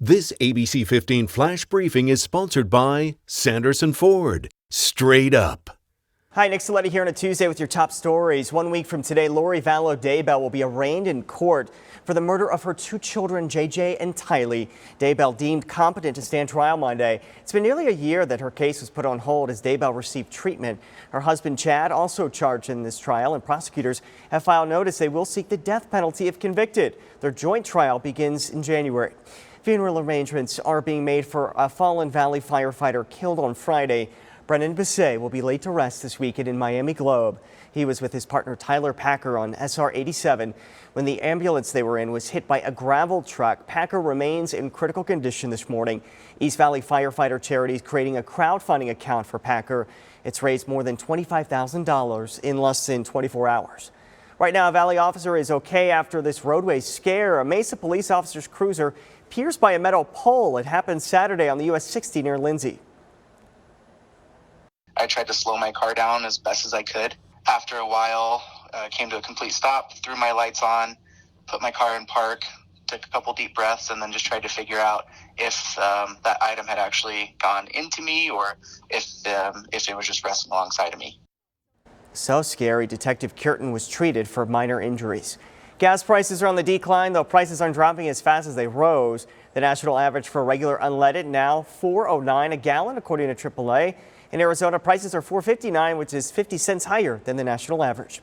This ABC 15 Flash Briefing is sponsored by Sanderson Ford. Straight up. Hi, Nick Saletti here on a Tuesday with your top stories. 1 week from today, Lori Vallow Daybell will be arraigned in court for the murder of her two children, JJ and Tylee. Daybell deemed competent to stand trial Monday. It's been nearly a year that her case was put on hold as Daybell received treatment. Her husband, Chad, also charged in this trial, and prosecutors have filed notice they will seek the death penalty if convicted. Their joint trial begins in January. Funeral arrangements are being made for a fallen Valley firefighter killed on Friday. Brennan Bisset will be laid to rest this weekend in Miami Globe. He was with his partner Tyler Packer on SR 87 when the ambulance they were in was hit by a gravel truck. Packer remains in critical condition this morning. East Valley Firefighter Charities creating a crowdfunding account for Packer. It's raised more than $25,000 in less than 24 hours. Right now, a Valley officer is okay after this roadway scare. A Mesa police officer's cruiser pierced by a metal pole. It happened Saturday on the US 60 near Lindsay. I tried to slow my car down as best as I could. After a while, came to a complete stop, threw my lights on, put my car in park, took a couple deep breaths, and then just tried to figure out if that item had actually gone into me or if it was just resting alongside of me. So scary. Detective Curtin was treated for minor injuries. Gas prices are on the decline, though prices aren't dropping as fast as they rose. The national average for regular unleaded now $4.09 a gallon, according to AAA. In Arizona, prices are $4.59, which is 50 cents higher than the national average.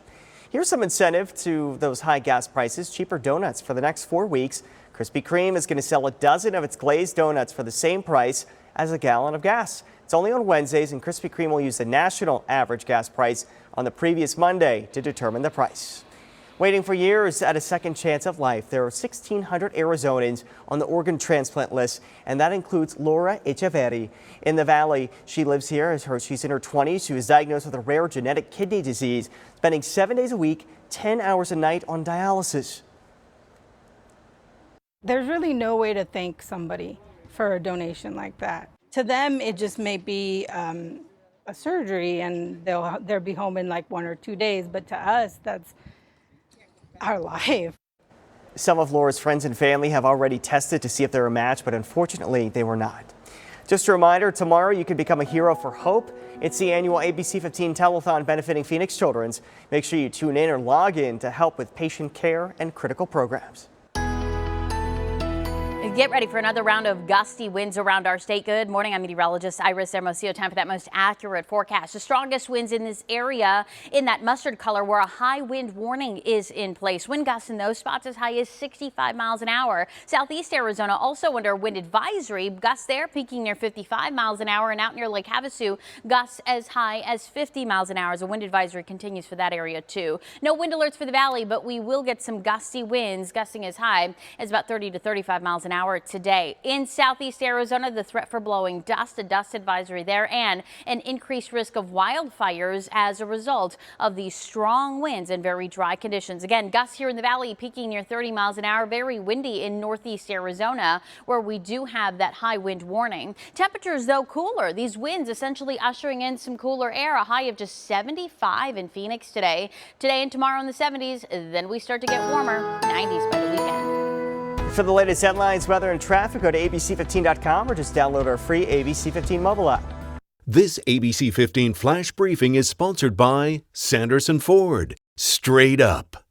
Here's some incentive to those high gas prices. Cheaper donuts for the next 4 weeks. Krispy Kreme is going to sell a dozen of its glazed donuts for the same price as a gallon of gas. It's only on Wednesdays, and Krispy Kreme will use the national average gas price on the previous Monday to determine the price. Waiting for years at a second chance of life, there are 1,600 Arizonans on the organ transplant list, and that includes Laura Echeverri. In the Valley, she lives here. She's in her 20s. She was diagnosed with a rare genetic kidney disease, spending 7 days a week, 10 hours a night on dialysis. There's really no way to thank somebody for a donation like that. To them, it just may be a surgery, and they'll be home in like 1 or 2 days. But to us, that's our life. Some of Laura's friends and family have already tested to see if they're a match, but unfortunately they were not. Just a reminder, tomorrow you can become a hero for hope. It's the annual ABC 15 telethon benefiting Phoenix Children's. Make sure you tune in or log in to help with patient care and critical programs. Get ready for another round of gusty winds around our state. Good morning. I'm meteorologist Iris Hermosillo. Time for that most accurate forecast. The strongest winds in this area in that mustard color where a high wind warning is in place. Wind gusts in those spots as high as 65 miles an hour. Southeast Arizona also under wind advisory. Gusts there peaking near 55 miles an hour, and out near Lake Havasu, gusts as high as 50 miles an hour. As a wind advisory continues for that area too. No wind alerts for the valley, but we will get some gusty winds, gusting as high as about 30 to 35 miles an hour today. In southeast Arizona, the threat for blowing dust, a dust advisory there, and an increased risk of wildfires as a result of these strong winds and very dry conditions. Again, gusts here in the valley peaking near 30 miles an hour. Very windy in northeast Arizona, where we do have that high wind warning. Temperatures, though, cooler. These winds essentially ushering in some cooler air. A high of just 75 in Phoenix today. Today and tomorrow in the 70s. Then we start to get warmer. 90s by the weekend. For the latest headlines, weather, and traffic, go to ABC15.com or just download our free ABC 15 mobile app. This ABC 15 Flash Briefing is sponsored by Sanderson Ford. Straight up.